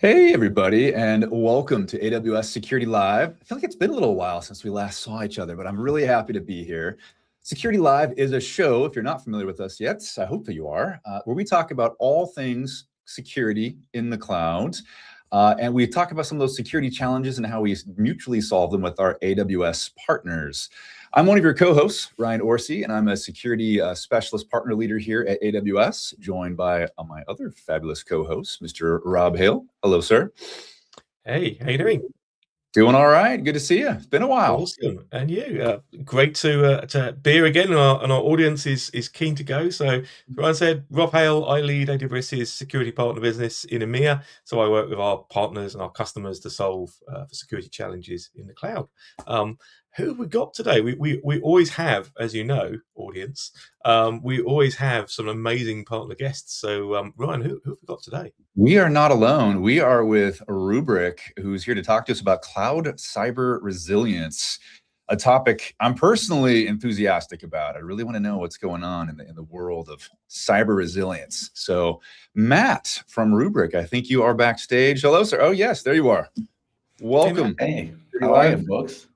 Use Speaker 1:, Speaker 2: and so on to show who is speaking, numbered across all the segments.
Speaker 1: Hey, everybody, and welcome to AWS Security Live. I feel like it's been a little while since we last saw each other, but I'm really happy to be here. Security Live is a show, if you're not familiar with us yet, I hope that you are, where we talk about all things security in the cloud. And we talk about some of those security challenges and how we mutually solve them with our AWS partners. I'm one of your co-hosts, Ryan Orsi, and I'm a security specialist partner leader here at AWS, joined by my other fabulous co-host, Mr. Rob Hale. Hello, sir.
Speaker 2: Hey, how you doing?
Speaker 1: Doing all right. Good to see you. It's been a while.
Speaker 2: Awesome. And you, great to be here again, and our audience is keen to go. So, as Ryan said, Rob Hale, I lead AWS's security partner business in EMEA. So I work with our partners and our customers to solve for security challenges in the cloud. Who have we got today? We always have, as you know, audience, we always have some amazing partner guests. So, Ryan, who have we got today?
Speaker 1: We are not alone. We are with Rubrik, who's here to talk to us about cloud cyber resilience, a topic I'm personally enthusiastic about. I really want to know what's going on in the world of cyber resilience. So, Matt from Rubrik, I think you are backstage. Hello, sir. Oh, yes, there you are. Welcome.
Speaker 3: Hey, how are you, folks?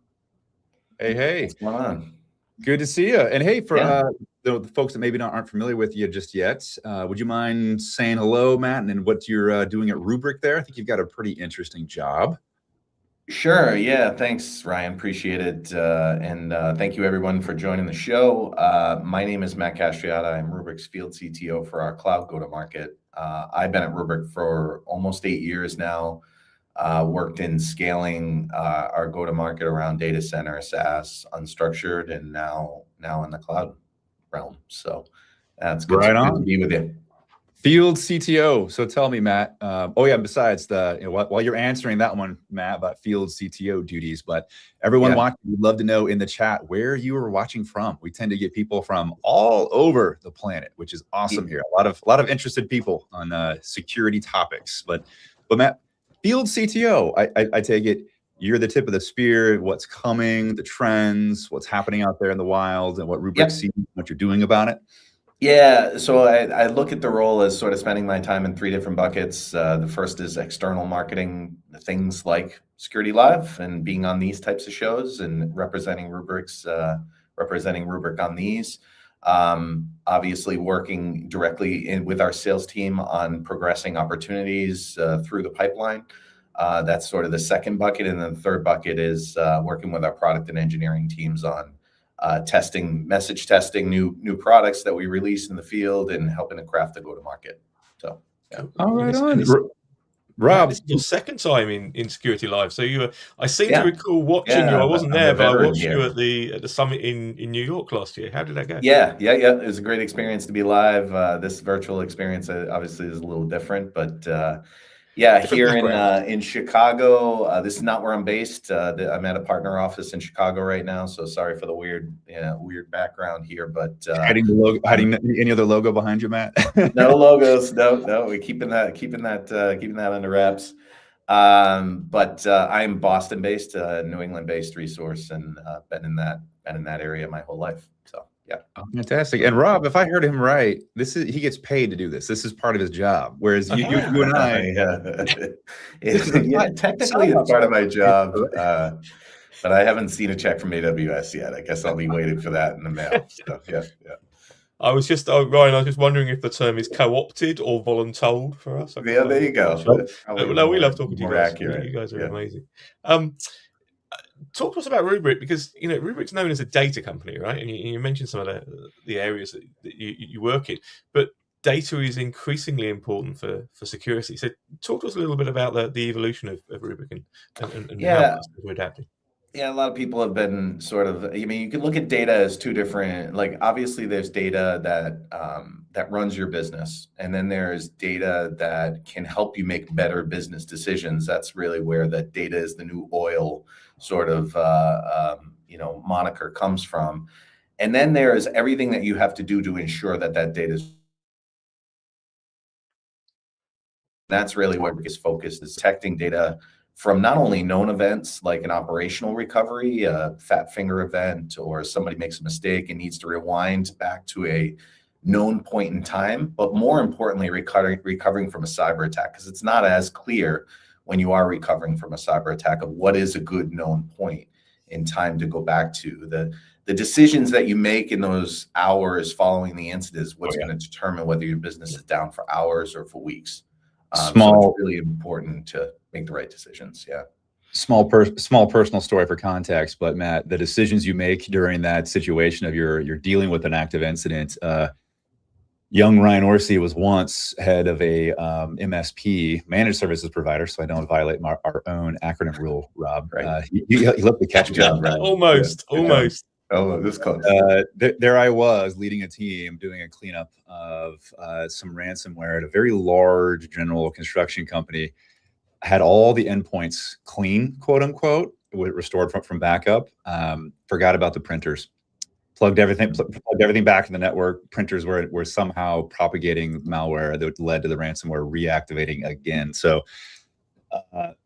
Speaker 1: Hey.
Speaker 3: What's going on?
Speaker 1: Good to see you. And hey, for the folks that maybe aren't familiar with you just yet, would you mind saying hello, Matt, and what you're doing at Rubrik there? I think you've got a pretty interesting job.
Speaker 3: Sure. Yeah. Thanks, Ryan. Appreciate it. And thank you, everyone, for joining the show. My name is Matt Castriotta. I'm Rubrik's field CTO for our cloud go-to-market. I've been at Rubrik for almost 8 years now. Worked in scaling our go-to-market around data center, SaaS, unstructured, and now in the cloud realm. So that's good,
Speaker 1: Right
Speaker 3: good to be with you.
Speaker 1: Field CTO. So tell me, Matt. Besides while you're answering that one, Matt, about field CTO duties, but everyone watching, we'd love to know in the chat where you are watching from. We tend to get people from all over the planet, which is awesome here. A lot of interested people on security topics. But Matt, field CTO, I take it you're the tip of the spear, what's coming, the trends, what's happening out there in the wild, and what Rubrik sees, what you're doing about it.
Speaker 3: Yeah, so I look at the role as sort of spending my time in 3 different buckets. The first is external marketing, things like Security Live and being on these types of shows and representing Rubrik on these. Obviously working directly with our sales team on progressing opportunities through the pipeline. That's sort of the second bucket. And then the third bucket is working with our product and engineering teams on message testing new products that we release in the field and helping to craft the go-to-market. So, yeah.
Speaker 1: All right, Rob,
Speaker 2: this is your second time in Security Live. So I seem to recall watching you. I wasn't there, but I watched you at the summit in New York last year. How did that go?
Speaker 3: Yeah. It was a great experience to be live. This virtual experience obviously is a little different, but here in Chicago, this is not where I'm based. I'm at a partner office in Chicago right now, so sorry for the weird background here. But
Speaker 1: hiding any other logo behind you, Matt?
Speaker 3: No logos. No. We're keeping that under wraps. But I'm Boston based, New England based resource, and been in that area my whole life. So. Yeah.
Speaker 1: Oh, fantastic. And Rob, if I heard him right, he gets paid to do this. This is part of his job. Whereas you and I,
Speaker 3: technically it's part of my job, but I haven't seen a check from AWS yet. I guess I'll be waiting for that in the mail. So, yeah.
Speaker 2: I was just Ryan. I was just wondering if the term is co-opted or voluntold for us.
Speaker 3: Yeah, there you go.
Speaker 2: No, we love talking to you guys. You guys are amazing. Talk to us about Rubrik, because Rubrik's known as a data company, right? And you mentioned some of the areas that you work in, but data is increasingly important for security. So talk to us a little bit about the evolution of Rubrik and how we're adapting.
Speaker 3: Yeah, a lot of people have been sort of, you can look at data as two different, obviously there's data that runs your business, and then there's data that can help you make better business decisions. That's really where the data is the new oil sort of, moniker comes from. And then there's everything that you have to do to ensure that data is. That's really where Rubrik is focused, is detecting data from not only known events like an operational recovery, a fat finger event, or somebody makes a mistake and needs to rewind back to a known point in time, but more importantly, recovering from a cyber attack, because it's not as clear when you are recovering from a cyber attack of what is a good known point in time to go back to. The decisions that you make in those hours following the incident is what's going to determine whether your business is down for hours or for weeks. So it's really important to make the right decisions. Yeah.
Speaker 1: Small personal story for context, but Matt, the decisions you make during that situation of you're dealing with an active incident. Young Ryan Orsi was once head of a MSP, managed services provider, so I don't violate our own acronym rule, Rob.
Speaker 3: Right.
Speaker 1: He left the catch job, right?
Speaker 2: Almost.
Speaker 3: Oh, this close.
Speaker 1: There I was leading a team doing a cleanup of some ransomware at a very large general construction company. I had all the endpoints clean, quote unquote, restored from backup. Forgot about the printers. Plugged everything back in the network. Printers were somehow propagating malware that led to the ransomware reactivating again. So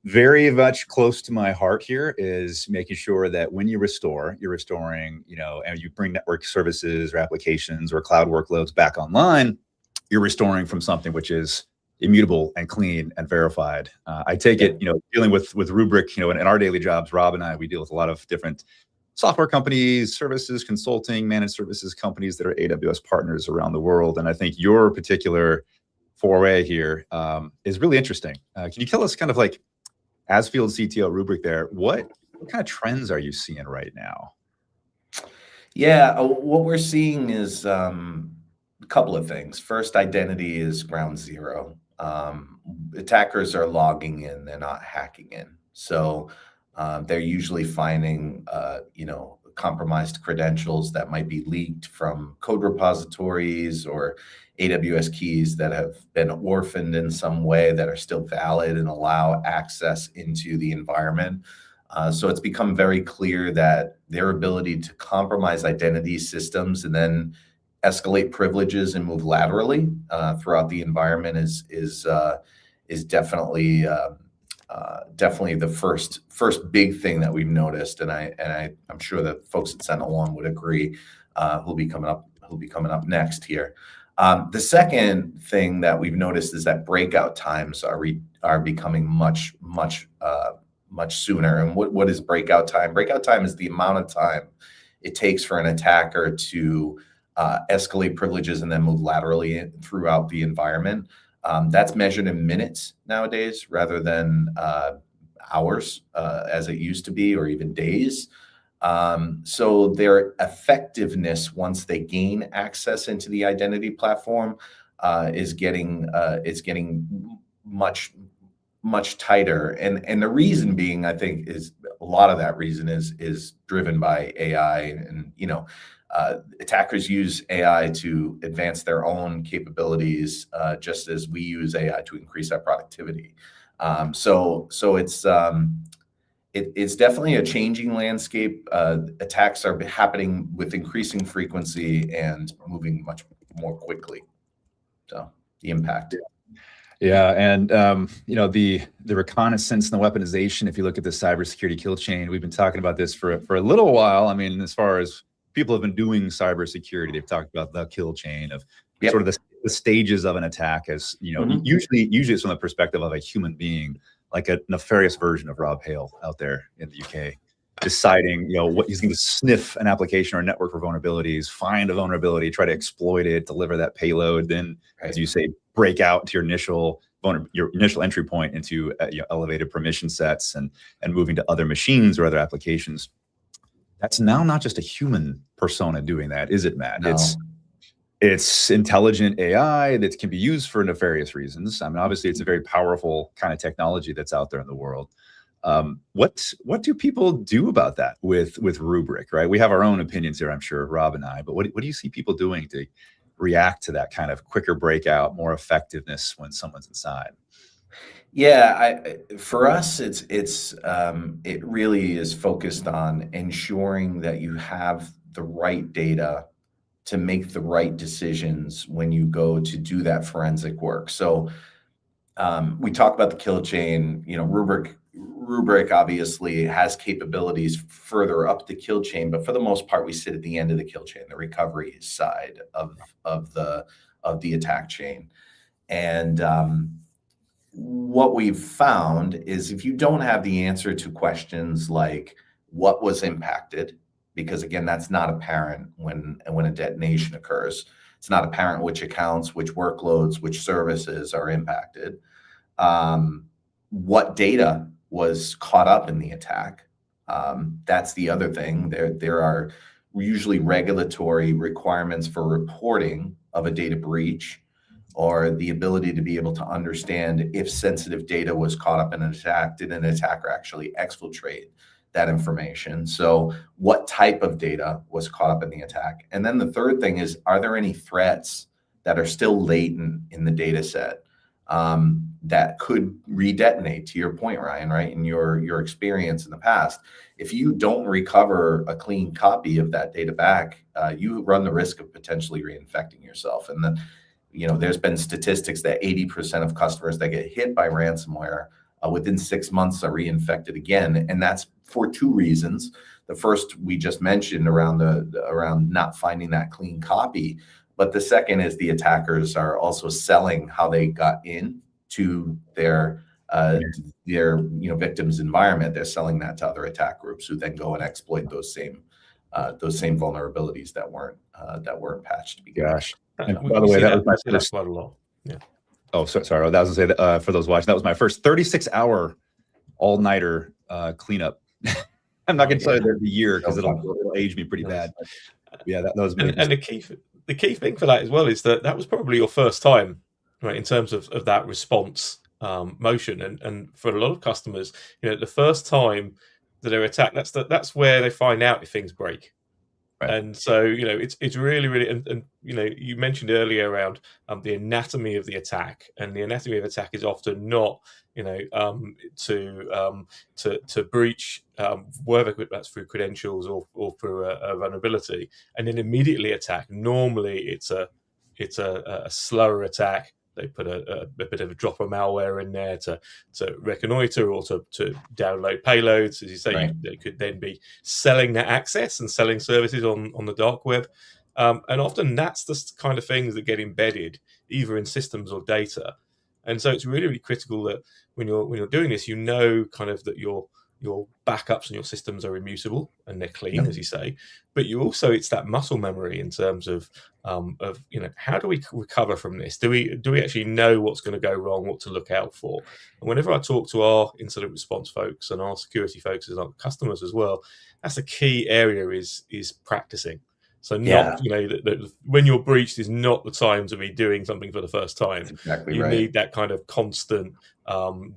Speaker 1: very much close to my heart here is making sure that when you restore, you're restoring, and you bring network services or applications or cloud workloads back online, you're restoring from something which is immutable and clean and verified. I take it, dealing with Rubrik, in our daily jobs, Rob and I, we deal with a lot of different software companies, services, consulting, managed services companies that are AWS partners around the world. And I think your particular foray here is really interesting. Can you tell us kind of like, as field CTO Rubrik there, what kind of trends are you seeing right now?
Speaker 3: Yeah, what we're seeing is a couple of things. First, identity is ground zero. Attackers are logging in, they're not hacking in. So they're usually finding, compromised credentials that might be leaked from code repositories or AWS keys that have been orphaned in some way that are still valid and allow access into the environment. So it's become very clear that their ability to compromise identity systems and then escalate privileges and move laterally throughout the environment is definitely the first big thing that we've noticed, and I'm sure that folks at SentinelOne would agree. Who'll be coming up next here. The second thing that we've noticed is that breakout times are becoming much sooner. And what is breakout time? Breakout time is the amount of time it takes for an attacker to escalate privileges and then move laterally throughout the environment. That's measured in minutes nowadays rather than hours as it used to be, or even days. So their effectiveness once they gain access into the identity platform is getting much tighter. And the reason being, I think, is a lot of that reason is driven by AI, and attackers use AI to advance their own capabilities, just as we use AI to increase our productivity. So it's definitely a changing landscape. Attacks are happening with increasing frequency and moving much more quickly. So the impact.
Speaker 1: Yeah, and the reconnaissance and the weaponization. If you look at the cybersecurity kill chain, we've been talking about this for a little while. I mean, as far as people have been doing cybersecurity, they've talked about the kill chain of sort of the stages of an attack. As usually it's from the perspective of a human being, like a nefarious version of Rob Hale out there in the UK, deciding what he's going to sniff an application or a network for vulnerabilities, find a vulnerability, try to exploit it, deliver that payload, then, as you say, break out to your initial entry point into elevated permission sets and moving to other machines or other applications. That's now not just a human persona doing that, is it, Matt?
Speaker 3: No.
Speaker 1: It's intelligent AI that can be used for nefarious reasons. I mean, obviously, it's a very powerful kind of technology that's out there in the world. What do people do about that with Rubrik, right? We have our own opinions here, I'm sure, Rob and I, but what do you see people doing to react to that kind of quicker breakout, more effectiveness when someone's inside?
Speaker 3: Yeah, for us, it really is focused on ensuring that you have the right data to make the right decisions when you go to do that forensic work. So We talk about the kill chain. Rubrik obviously has capabilities further up the kill chain, but for the most part, we sit at the end of the kill chain, the recovery side of the attack chain. And what we've found is if you don't have the answer to questions like what was impacted, because again, that's not apparent when a detonation occurs. It's not apparent which accounts, which workloads, which services are impacted. What data was caught up in the attack? That's the other thing. There are usually regulatory requirements for reporting of a data breach, or the ability to be able to understand if sensitive data was caught up in an attack. Did an attacker actually exfiltrate that information? So what type of data was caught up in the attack? And then the third thing is, are there any threats that are still latent in the data set that could redetonate, to your point, Ryan, right? In your experience in the past, if you don't recover a clean copy of that data back, you run the risk of potentially reinfecting yourself. And there's been statistics that 80% of customers that get hit by ransomware within 6 months are reinfected again. And that's for two reasons. The first we just mentioned around not finding that clean copy. But the second is the attackers are also selling how they got into their victim's environment. They're selling that to other attack groups who then go and exploit those same vulnerabilities that weren't patched to begin with.
Speaker 1: Gosh. And by the way, that was my first.
Speaker 2: Quite a lot. Yeah.
Speaker 1: Oh, sorry. I was going to say that, for those watching, that was my first 36-hour all-nighter cleanup. I'm not going to tell you the year because it'll age me pretty bad. Yeah, that was.
Speaker 2: And the key thing for that as well is that was probably your first time, right, in terms of that response motion. And for a lot of customers, the first time that they're attacked, that's where they find out if things break. Right. And so, it's really, really, and you mentioned earlier around the anatomy of the attack, and the anatomy of attack is often not, to breach, whether that's through credentials or through a vulnerability, and then immediately attack. Normally, it's a slower attack. They put a bit of a drop of malware in there to reconnoiter or to download payloads. As you say, right. They could then be selling that access and selling services on the dark web. And often that's the kind of things that get embedded either in systems or data. And so it's really, really critical that when you're doing this, kind of that your backups and your systems are immutable and they're clean, as you say. But it's that muscle memory in terms of how do we recover from this? Do we actually know what's going to go wrong, what to look out for? And whenever I talk to our incident response folks and our security folks and our customers as well, that's a key area is practicing. So when you're breached is not the time to be doing something for the first time.
Speaker 3: That's exactly
Speaker 2: you
Speaker 3: right.
Speaker 2: need that kind of constant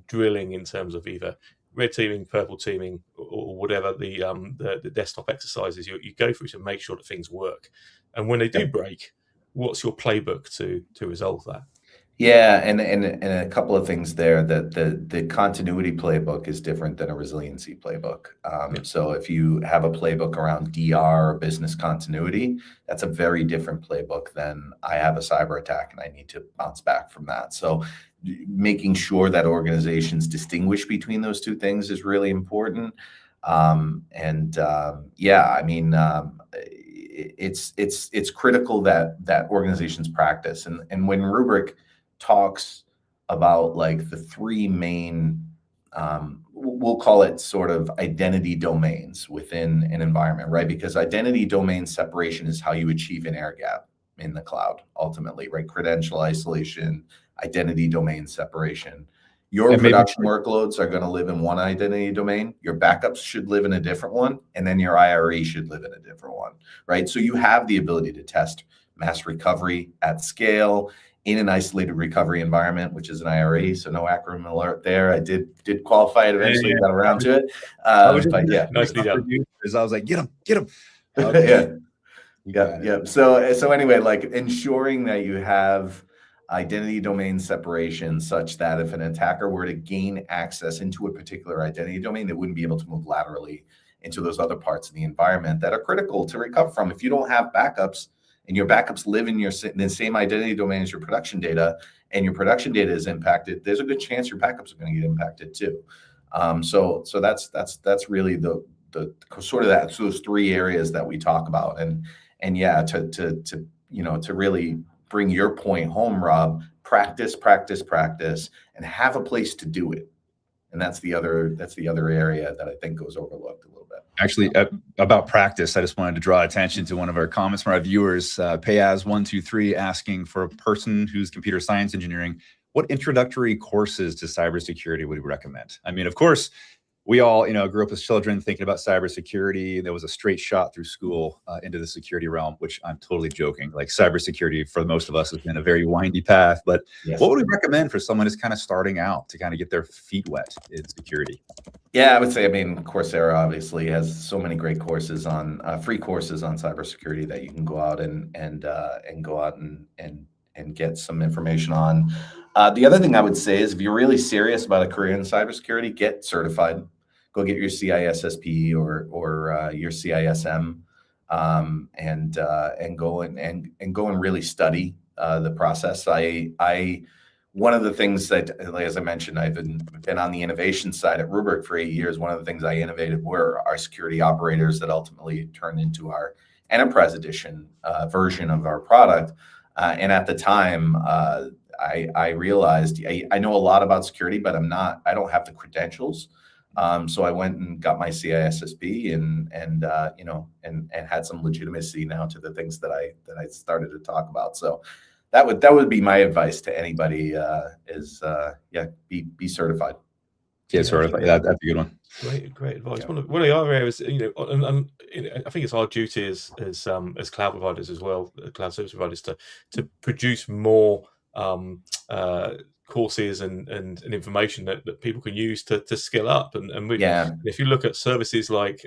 Speaker 2: drilling in terms of either red teaming, purple teaming, or whatever the desktop exercises you go through to make sure that things work. And when they do break, what's your playbook to resolve that?
Speaker 3: Yeah, and a couple of things there. That the continuity playbook is different than a resiliency playbook. So if you have a playbook around DR or business continuity, that's a very different playbook than I have a cyber attack and I need to bounce back from that. So making sure that organizations distinguish between those two things is really important. It's critical that organizations practice. And when Rubrik talks about like the three main, we'll call it sort of identity domains within an environment, right? Because identity domain separation is how you achieve an air gap in the cloud, ultimately, right? Credential isolation, identity domain separation. Your production workloads are going to live in one identity domain. Your backups should live in a different one. And then your IRE should live in a different one, right? So you have the ability to test mass recovery at scale in an isolated recovery environment, which is an IRE. So no acronym alert there. I did qualify it eventually, got around to it.
Speaker 2: Nicely done.
Speaker 1: I was like, get him.
Speaker 3: Okay. Yeah. So anyway, like ensuring that you have identity domain separation such that if an attacker were to gain access into a particular identity domain, they wouldn't be able to move laterally into those other parts of the environment that are critical to recover from. If you don't have backups and your backups live in the same identity domain as your production data, and your production data is impacted, there's a good chance your backups are going to get impacted too. So that's really the sort of those three areas that we talk about, and yeah, to really bring your point home, Rob, practice, and have a place to do it. And that's the other area that I think goes overlooked a little bit.
Speaker 1: Actually, about practice, I just wanted to draw attention to one of our comments from our viewers, Payaz123, asking, for a person who's computer science engineering, what introductory courses to cybersecurity would you recommend? I mean, of course, we all, grew up as children thinking about cybersecurity. There was a straight shot through school into the security realm, which I'm totally joking. Like, cybersecurity for most of us has been a very windy path. But
Speaker 3: Yes.
Speaker 1: What would we recommend for someone who's kind of starting out to kind of get their feet wet in security?
Speaker 3: Yeah, I would say, Coursera obviously has so many great courses on free courses on cybersecurity that you can go out and get some information on. The other thing I would say is, if you're really serious about a career in cybersecurity, get certified. Go get your CISSP or your CISM, and go and really study the process. One of the things that, as I mentioned, I've been on the innovation side at Rubrik for 8 years. One of the things I innovated were our security operators that ultimately turned into our enterprise edition version of our product. And at the time, I realized I know a lot about security, but I don't have the credentials. So I went and got my CISSP and had some legitimacy now to the things that I started to talk about. So that would be my advice to anybody, be certified.
Speaker 1: Yeah, certified. That's a good one.
Speaker 2: Great advice.
Speaker 1: Yeah.
Speaker 2: One of the other areas, and I think it's our duty as cloud providers as well, cloud service providers, to produce more courses and information that people can use to skill up. And if you look at services like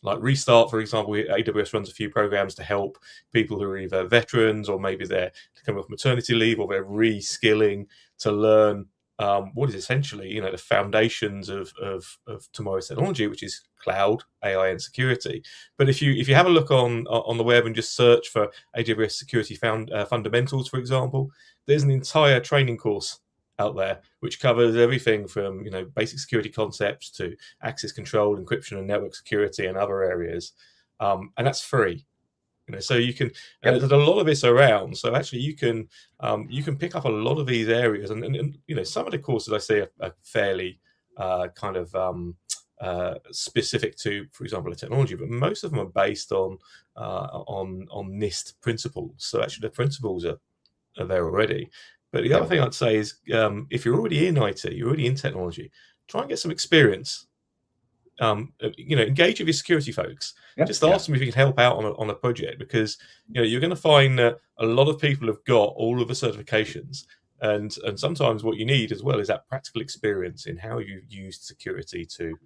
Speaker 2: Restart, for example, AWS runs a few programs to help people who are either veterans or maybe they're coming off maternity leave, or they're reskilling to learn what is essentially, the foundations of tomorrow's technology, which is cloud, AI, and security. But if you have a look on the web and just search for AWS security fundamentals, for example, there's an entire training course out there which covers everything from basic security concepts to access control, encryption, and network security, and other areas, and that's free. So you can, and there's a lot of this around. So actually, you can pick up a lot of these areas, and some of the courses I see are fairly kind of specific to, for example, the technology, but most of them are based on NIST principles. So actually, the principles are there already. But the other thing I'd say is, if you're already in IT, you're already in technology, try and get some experience. Engage with your security folks. Just ask them if you can help out on a project, because you're going to find that a lot of people have got all of the certifications, and sometimes what you need as well is that practical experience in how you used security to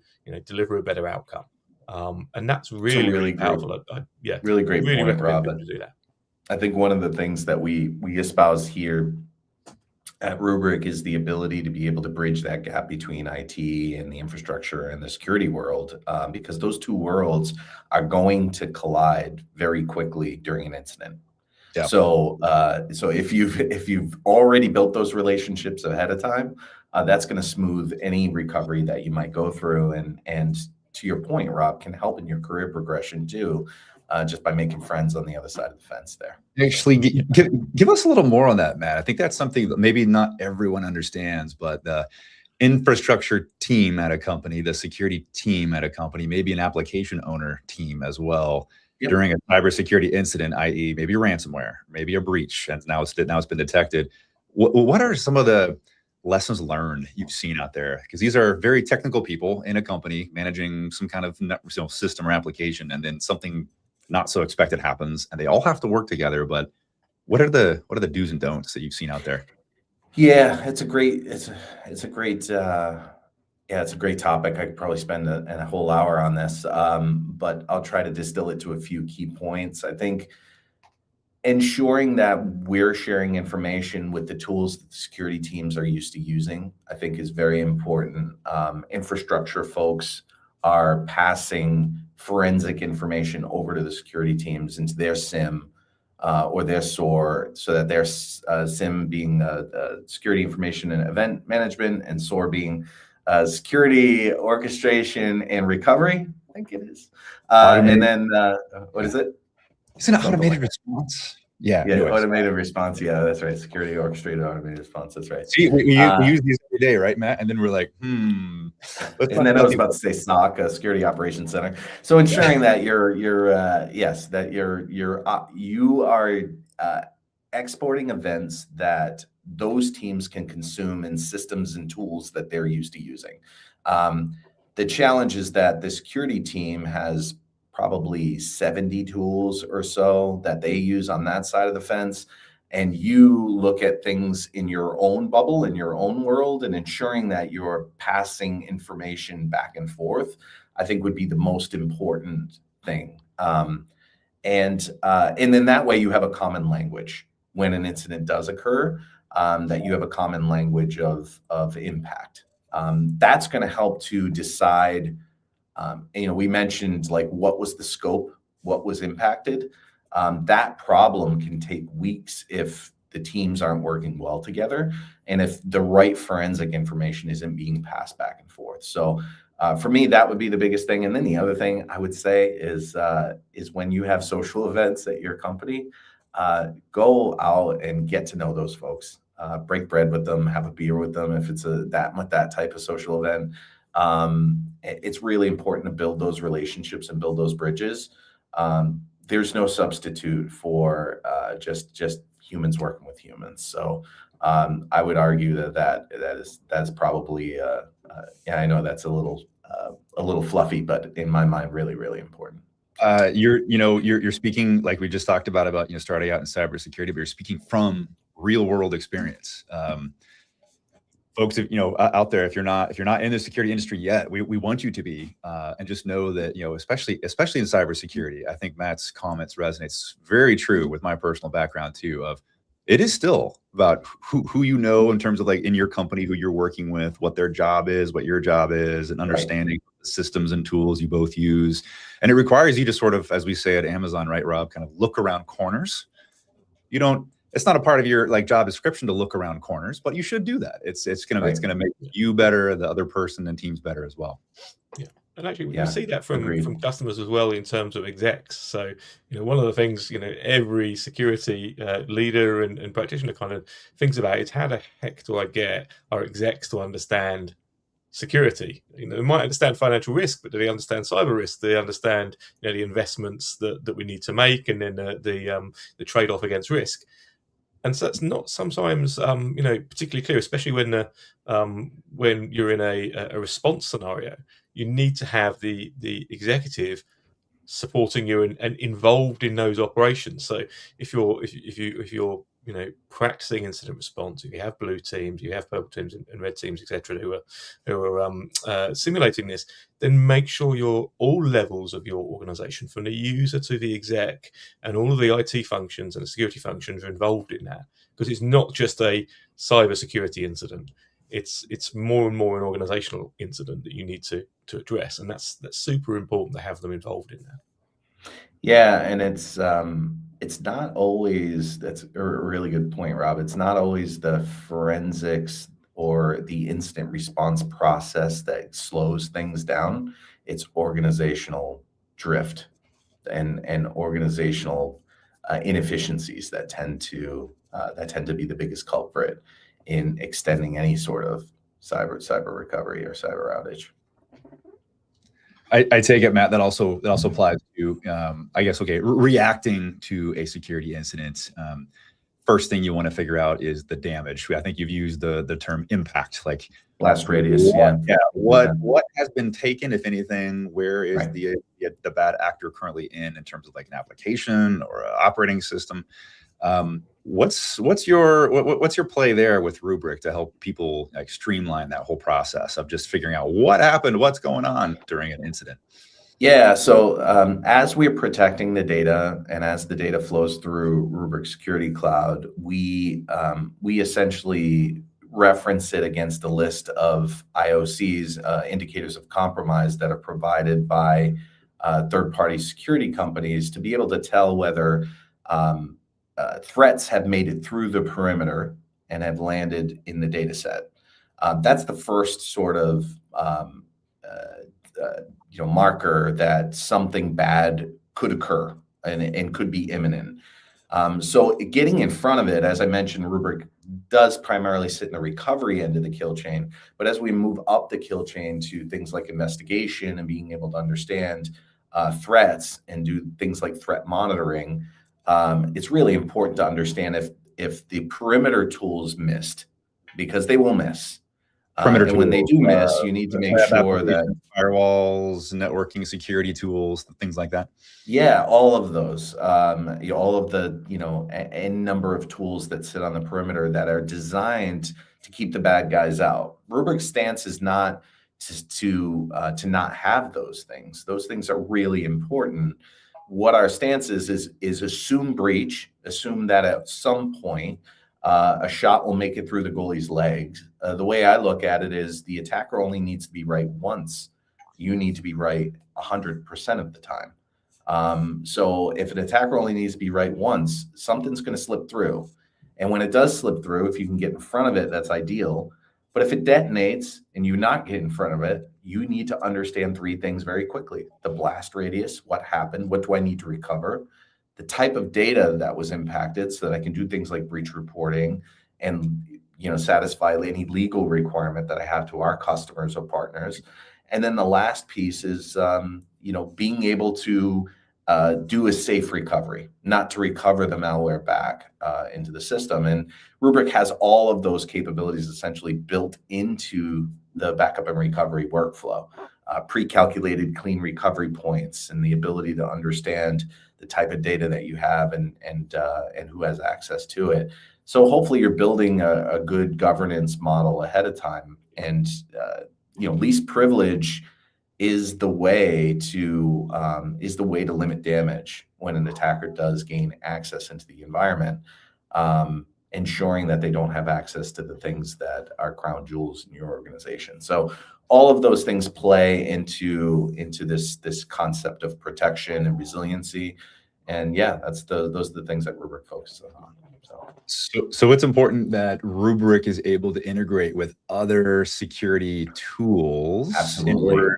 Speaker 2: deliver a better outcome. And that's really powerful.
Speaker 3: Really great point, Rob.
Speaker 2: To do that.
Speaker 3: I think one of the things that we espouse here at Rubrik is the ability to be able to bridge that gap between IT and the infrastructure and the security world, because those two worlds are going to collide very quickly during an incident. Yeah. So if you've already built those relationships ahead of time, that's going to smooth any recovery that you might go through, and to your point, Rob, can help in your career progression too. Just by making friends on the other side of the fence there.
Speaker 1: Actually, give us a little more on that, Matt. I think that's something that maybe not everyone understands, but the infrastructure team at a company, the security team at a company, maybe an application owner team as well, during a cybersecurity incident, i.e. maybe ransomware, maybe a breach, and now it's been detected. What are some of the lessons learned you've seen out there? Because these are very technical people in a company managing some kind of system or application, and then something not so expected happens, and they all have to work together. But what are the do's and don'ts that you've seen out there?
Speaker 3: Yeah, it's a great topic. I could probably spend a whole hour on this, but I'll try to distill it to a few key points. I think ensuring that we're sharing information with the tools that the security teams are used to using, I think, is very important. Infrastructure folks are passing forensic information over to the security teams into their SIM or their SOAR, so that their SIM being security information and event management, and SOAR being security orchestration and recovery. I think it is. And then what is it?
Speaker 1: Isn't it
Speaker 3: Something
Speaker 1: automated
Speaker 3: like
Speaker 1: response? Yeah.
Speaker 3: Yeah,
Speaker 1: Anyways.
Speaker 3: automated response. Yeah, that's right. Security orchestrated automated response. That's right.
Speaker 1: See, we use these every day, right, Matt? And then we're like,
Speaker 3: and then I was about to say SOC, Security Operations Center. So ensuring that you are exporting events that those teams can consume in systems and tools that they're used to using. The challenge is that the security team has probably 70 tools or so that they use on that side of the fence. And you look at things in your own bubble, in your own world, and ensuring that you're passing information back and forth, I think would be the most important thing. And then that way you have a common language when an incident does occur, that you have a common language of impact. That's going to help to decide. We mentioned like what was the scope, what was impacted. That problem can take weeks if the teams aren't working well together, and if the right forensic information isn't being passed back and forth. So for me, that would be the biggest thing. And then the other thing I would say is when you have social events at your company, go out and get to know those folks. Break bread with them, have a beer with them if it's that type of social event. It's really important to build those relationships and build those bridges. There's no substitute for just humans working with humans. So I would argue that is probably I know that's a little fluffy, but in my mind, really, really important.
Speaker 1: You're speaking, like we just talked about starting out in cybersecurity, but you're speaking from real world experience. Folks, out there, if you're not in the security industry yet, we want you to be, and just know that, especially in cybersecurity, I think Matt's comments resonates very true with my personal background too. Of it is still about who in terms of like in your company, who you're working with, what their job is, what your job is, and understanding the systems and tools you both use. And it requires you to sort of, as we say at Amazon, right, Rob, kind of look around corners. It's not a part of your like job description to look around corners, but you should do that. It's gonna make you better, the other person and teams better as well.
Speaker 2: Yeah, and actually we see that from customers as well in terms of execs. So one of the things every security leader and practitioner kind of thinks about is how the heck do I get our execs to understand security? They might understand financial risk, but do they understand cyber risk? Do they understand the investments that we need to make, and then the trade-off against risk? And so that's not sometimes, particularly clear, especially when you're in a response scenario. You need to have the executive supporting you and involved in those operations. So if you're practicing incident response, if you have blue teams, you have purple teams and red teams, etc., who are simulating this, then make sure all levels of your organization, from the user to the exec, and all of the IT functions and the security functions are involved in that, because it's not just a cyber security incident. It's more and more an organizational incident that you need to address, and that's super important to have them involved in that.
Speaker 3: Yeah, and it's not always, that's a really good point, Rob. It's not always the forensics or the incident response process that slows things down. It's organizational drift and organizational inefficiencies that tend to be the biggest culprit in extending any sort of cyber recovery or cyber outage.
Speaker 1: I take it, Matt, that also applies to, I guess, reacting to a security incident. First thing you want to figure out is the damage. I think you've used the term impact, like
Speaker 3: blast radius.
Speaker 1: What has been taken, if anything? Where is the bad actor currently in terms of like an application or an operating system? What's your play there with Rubrik to help people like streamline that whole process of just figuring out what happened, what's going on during an incident?
Speaker 3: Yeah, so as we're protecting the data and as the data flows through Rubrik Security Cloud, we essentially reference it against a list of IOCs, indicators of compromise, that are provided by third-party security companies to be able to tell whether threats have made it through the perimeter and have landed in the data set. That's the first sort of marker that something bad could occur and could be imminent. So getting in front of it, as I mentioned, Rubrik does primarily sit in the recovery end of the kill chain. But as we move up the kill chain to things like investigation and being able to understand threats and do things like threat monitoring, it's really important to understand if the perimeter tools missed, because they will miss.
Speaker 1: Perimeter
Speaker 3: and when they do miss, you need to make sure that
Speaker 1: firewalls, networking, security tools, things like that.
Speaker 3: Yeah, all of those, all of the, n number of tools that sit on the perimeter that are designed to keep the bad guys out. Rubrik's stance is not to not have those things. Those things are really important. What our stance is assume breach, assume that at some point a shot will make it through the goalie's legs. The way I look at it is the attacker only needs to be right once. You need to be right 100% of the time. So if an attacker only needs to be right once, something's going to slip through. And when it does slip through, if you can get in front of it, that's ideal. But if it detonates and you not get in front of it, you need to understand three things very quickly: the blast radius, what happened, what do I need to recover, the type of data that was impacted so that I can do things like breach reporting and satisfy any legal requirement that I have to our customers or partners. And then the last piece is being able to do a safe recovery, not to recover the malware back into the system. And Rubrik has all of those capabilities essentially built into the backup and recovery workflow, pre-calculated clean recovery points, and the ability to understand the type of data that you have and who has access to it. So hopefully you're building a good governance model ahead of time. And least privilege is the way to limit damage when an attacker does gain access into the environment, ensuring that they don't have access to the things that are crown jewels in your organization. So all of those things play into this concept of protection and resiliency. And yeah, those are the things that Rubrik focuses on.
Speaker 1: So it's important that Rubrik is able to integrate with other security tools.
Speaker 3: Absolutely.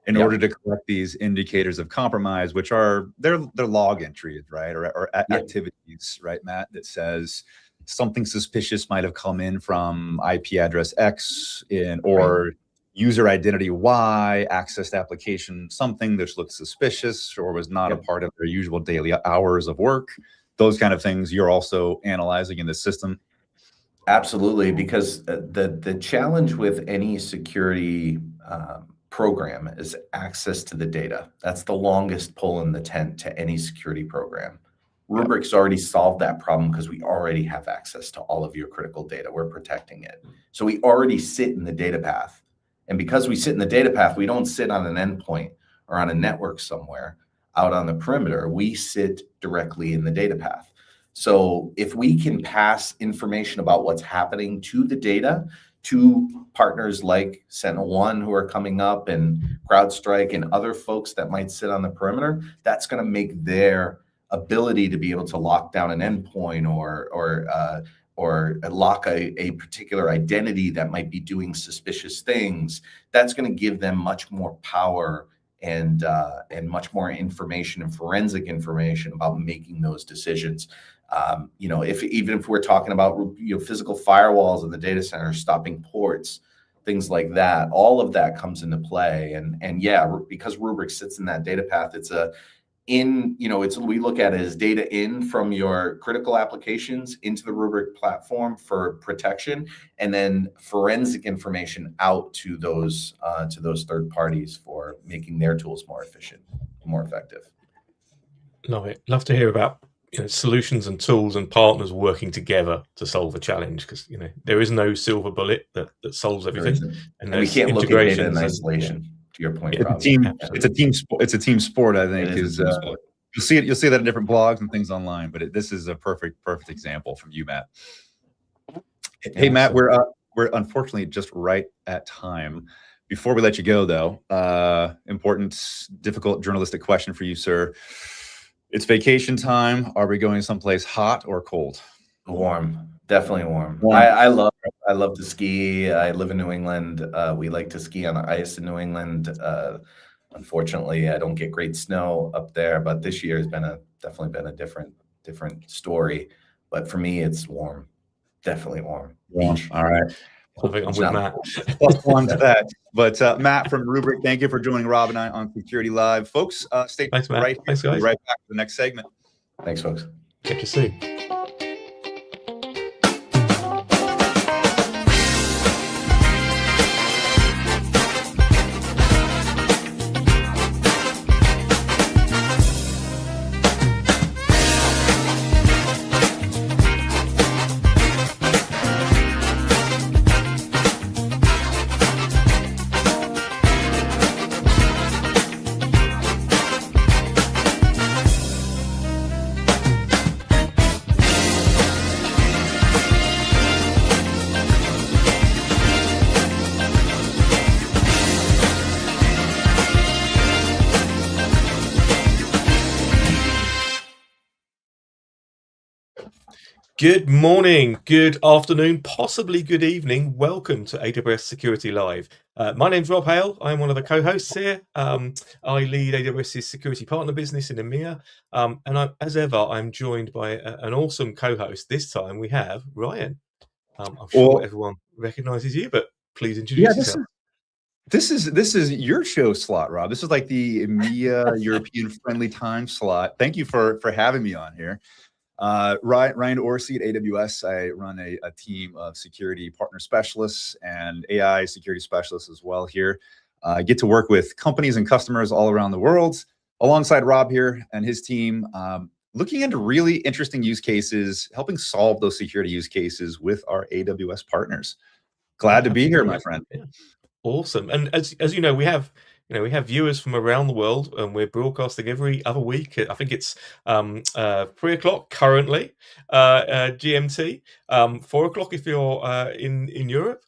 Speaker 1: in order to collect these indicators of compromise, which are their log entries, right, or activities, right, Matt, that says something suspicious might have come in from IP address X or user identity Y, accessed application something that looks suspicious or was not a part of their usual daily hours of work. Those kind of things you're also analyzing in the system.
Speaker 3: Absolutely, because the challenge with any security program is access to the data. That's the longest pole in the tent to any security program. Rubrik's already solved that problem because we already have access to all of your critical data. We're protecting it. So we already sit in the data path. And because we sit in the data path, we don't sit on an endpoint or on a network somewhere out on the perimeter. We sit directly in the data path. So if we can pass information about what's happening to the data to partners like SentinelOne who are coming up and CrowdStrike and other folks that might sit on the perimeter, that's going to make their ability to be able to lock down an endpoint or lock a particular identity that might be doing suspicious things. That's going to give them much more power and much more information and forensic information about making those decisions. Even if we're talking about physical firewalls in the data center, stopping ports, things like that, all of that comes into play. And because Rubrik sits in that data path, we look at it as data in from your critical applications into the Rubrik platform for protection, and then forensic information out to those third parties for making their tools more efficient, more effective.
Speaker 2: Love it. Love to hear about solutions and tools and partners working together to solve a challenge, because there is no silver bullet that solves everything,
Speaker 3: and we can't look at data in isolation. To your point,
Speaker 1: it's a team sport. I think you'll see that in different blogs and things online. But this is a perfect example from you, Matt. Hey, Matt, we're unfortunately just right at time. Before we let you go, though, important, difficult journalistic question for you, sir. It's vacation time. Are we going someplace hot or cold?
Speaker 3: Warm, definitely warm.
Speaker 1: Warm.
Speaker 3: I love to ski. I live in New England. We like to ski on the ice in New England. Unfortunately, I don't get great snow up there, but this year has definitely been a different story. But for me, it's warm, definitely warm. Beach.
Speaker 1: All right.
Speaker 2: I think I'm with Matt.
Speaker 1: Plus one to that. But Matt from Rubrik, thank you for joining Rob and I on Security Live. Folks, stay
Speaker 2: Thanks, Matt.
Speaker 1: right here.
Speaker 2: Thanks,
Speaker 1: We'll
Speaker 2: guys.
Speaker 1: be right back for the next segment.
Speaker 3: Thanks, folks.
Speaker 2: Catch you soon. Good morning, good afternoon, possibly good evening. Welcome to AWS Security Live. My name's Rob Hale. I'm one of the co-hosts here. I lead AWS's security partner business in EMEA. As ever, I'm joined by an awesome co-host. This time we have Ryan. I'm sure everyone recognizes you, but please introduce yourself.
Speaker 1: This is your show slot, Rob. This is like the EMEA European friendly time slot. Thank you for having me on here. Ryan Orsi at AWS. I run a team of security partner specialists and AI security specialists as well here. I get to work with companies and customers all around the world alongside Rob here and his team, looking into really interesting use cases, helping solve those security use cases with our AWS partners. Glad to be here, my friend.
Speaker 2: Yeah. Awesome. And as you know, we have viewers from around the world, and we're broadcasting every other week. I think it's 3:00 currently, GMT. 4:00 if you're in Europe.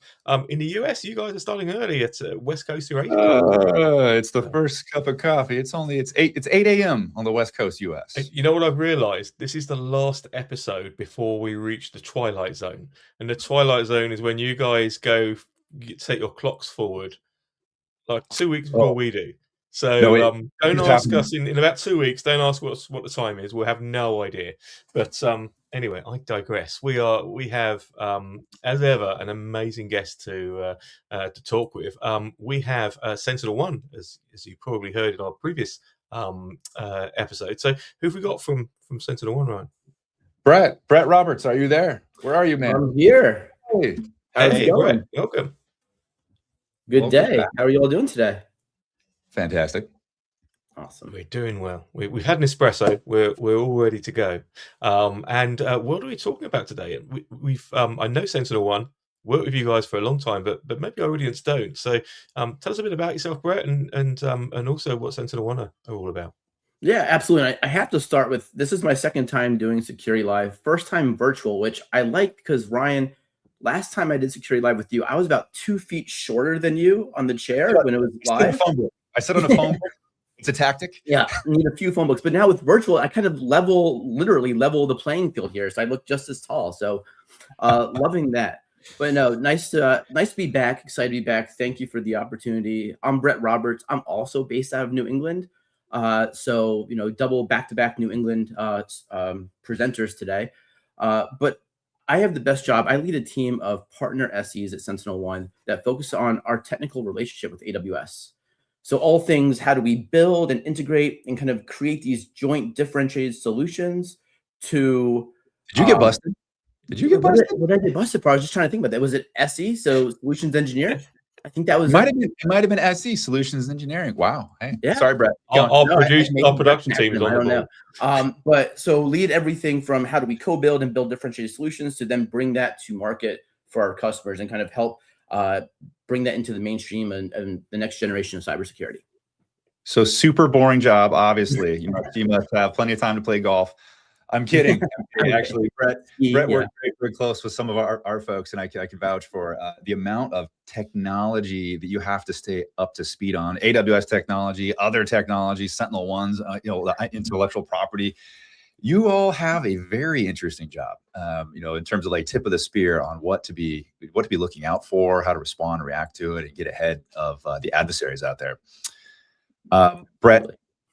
Speaker 2: In the US, you guys are starting early at West Coast. You're 8:00.
Speaker 1: It's the first cup of coffee. It's 8 a.m. on the West Coast, US.
Speaker 2: You know what I've realized? This is the last episode before we reach the Twilight Zone, and the Twilight Zone is when you guys take your clocks forward like 2 weeks before we do. So don't ask us in about 2 weeks. Don't ask what the time is. We'll have no idea. But anyway, I digress. We have as ever an amazing guest to talk with. We have SentinelOne, as you probably heard in our previous episode. So who've we got from SentinelOne, Ryan?
Speaker 1: Brett Roberts, are you there? Where are you, man?
Speaker 4: I'm here.
Speaker 1: Hey,
Speaker 4: how's it going?
Speaker 2: Brett, welcome.
Speaker 4: Good day. How are you all doing today?
Speaker 1: Fantastic.
Speaker 4: Awesome.
Speaker 2: We're doing well. We've had an espresso. We're all ready to go. And what are we talking about today? We've I know SentinelOne, worked with you guys for a long time, but maybe our audience don't. So tell us a bit about yourself, Brett, and also what SentinelOne are all about.
Speaker 4: Yeah, absolutely. I have to start with, this is my second time doing Security Live, first time virtual, which I like because Ryan, last time I did Security Live with you, I was about 2 feet shorter than you on the chair when it was live.
Speaker 1: I said on a phone book. It's a tactic.
Speaker 4: Yeah, need a few phone books. But now with virtual, I kind of literally level the playing field here. So I look just as tall. So loving that. But no, nice to be back. Excited to be back. Thank you for the opportunity. I'm Brett Roberts. I'm also based out of New England. So, double back-to-back New England presenters today. But I have the best job. I lead a team of partner SEs at SentinelOne that focus on our technical relationship with AWS. So all things, how do we build and integrate and kind of create these joint differentiated solutions to...
Speaker 1: Did you get busted? Did you get busted?
Speaker 4: What did I get busted for? I was just trying to think about that. Was it SE, so Solutions Engineer? I think that was...
Speaker 1: It might have been SE, Solutions Engineering. Wow. Hey,
Speaker 4: yeah.
Speaker 1: Sorry, Brett.
Speaker 2: Our production team is on the board.
Speaker 4: But so lead everything from how do we co-build and build differentiated solutions to then bring that to market for our customers and kind of help bring that into the mainstream and the next generation of cybersecurity.
Speaker 1: So super boring job, obviously. You must have plenty of time to play golf. I'm kidding. Actually, Brett
Speaker 4: Yeah.
Speaker 1: worked very close with some of our folks, and I can vouch for the amount of technology that you have to stay up to speed on. AWS technology, other technologies, SentinelOne's, intellectual property. You all have a very interesting job, in terms of like tip of the spear on what to be looking out for, how to respond, react to it, and get ahead of the adversaries out there. Brett,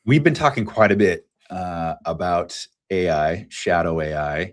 Speaker 1: we've been talking quite a bit about AI, shadow AI,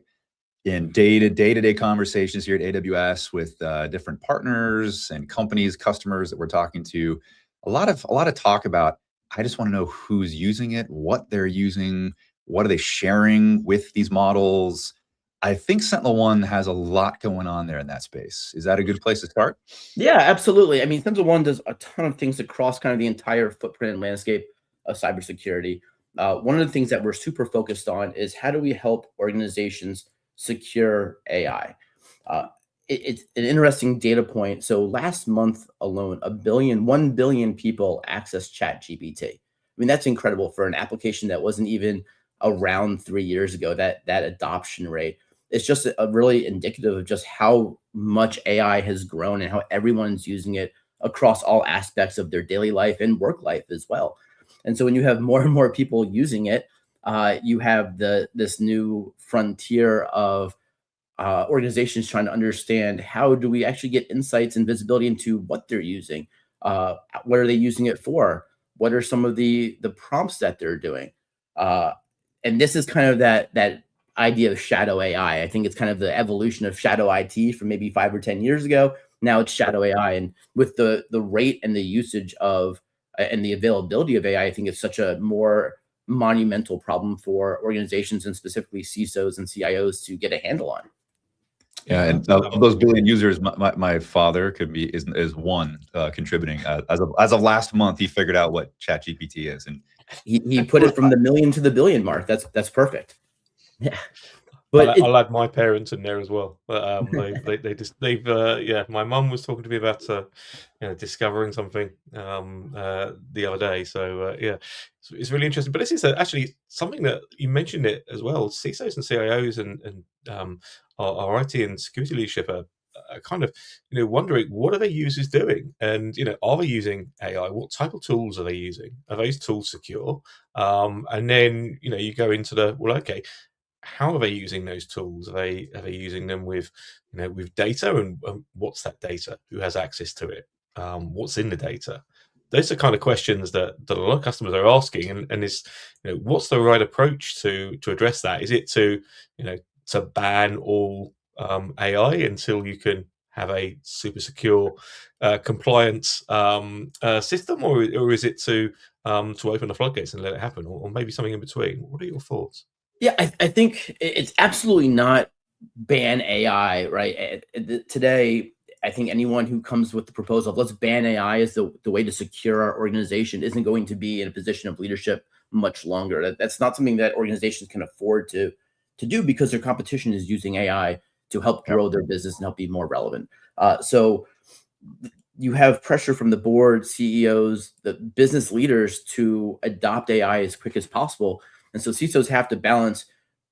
Speaker 1: in day-to-day conversations here at AWS with different partners and companies, customers that we're talking to. A lot of talk about, I just want to know who's using it, what they're using, what are they sharing with these models. I think SentinelOne has a lot going on there in that space. Is that a good place to start?
Speaker 4: Yeah, absolutely. I mean, SentinelOne does a ton of things across kind of the entire footprint and landscape of cybersecurity. One of the things that we're super focused on is how do we help organizations secure AI? It's an interesting data point. So last month alone, 1 billion people accessed ChatGPT. I mean, that's incredible for an application that wasn't even around 3 years ago. That adoption rate is just a really indicative of just how much AI has grown and how everyone's using it across all aspects of their daily life and work life as well. And so when you have more and more people using it, you have this new frontier of organizations trying to understand how do we actually get insights and visibility into what they're using, what are they using it for, what are some of the prompts that they're doing, and this is kind of that idea of shadow AI. I think it's kind of the evolution of shadow IT from maybe 5 or 10 years ago. Now it's shadow AI, and with the rate and the usage of and the availability of AI, I think it's such a more monumental problem for organizations and specifically CISOs and CIOs to get a handle on.
Speaker 1: Yeah, and of those billion users, my father is one contributing. As of last month, he figured out what ChatGPT is, and
Speaker 2: he
Speaker 4: put it from the million to the billion mark. That's perfect. Yeah. But
Speaker 2: I'll add my parents in there as well. They've my mum was talking to me about discovering something the other day. So it's really interesting. But this is actually something that you mentioned it as well. CISOs and CIOs and our IT and security leadership are kind of wondering, what are their users doing, and are they using AI? What type of tools are they using? Are those tools secure? And then you go into okay, how are they using those tools? Are they using them with with data, and what's that data? Who has access to it? What's in the data? Those are kind of questions that a lot of customers are asking, and is what's the right approach to address that? Is it to to ban all AI until you can have a super secure compliance system, or is it to open the floodgates and let it happen, or maybe something in between? What are your thoughts?
Speaker 4: Yeah, I think it's absolutely not ban AI, right? Today, I think anyone who comes with the proposal of let's ban AI as the way to secure our organization isn't going to be in a position of leadership much longer. That's not something that organizations can afford to do, because their competition is using AI to help grow their business and help be more relevant. So you have pressure from the board, CEOs, the business leaders to adopt AI as quick as possible. And so CISOs have to balance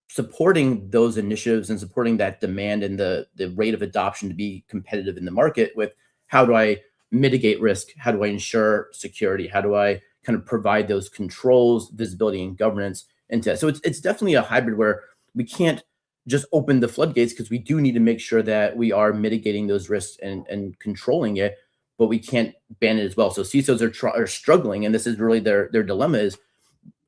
Speaker 4: supporting those initiatives and supporting that demand and the rate of adoption to be competitive in the market with how do I mitigate risk? How do I ensure security? How do I kind of provide those controls, visibility, and governance into that? So it's definitely a hybrid where we can't just open the floodgates, because we do need to make sure that we are mitigating those risks and controlling it, but we can't ban it as well. So CISOs are struggling, and this is really their dilemma is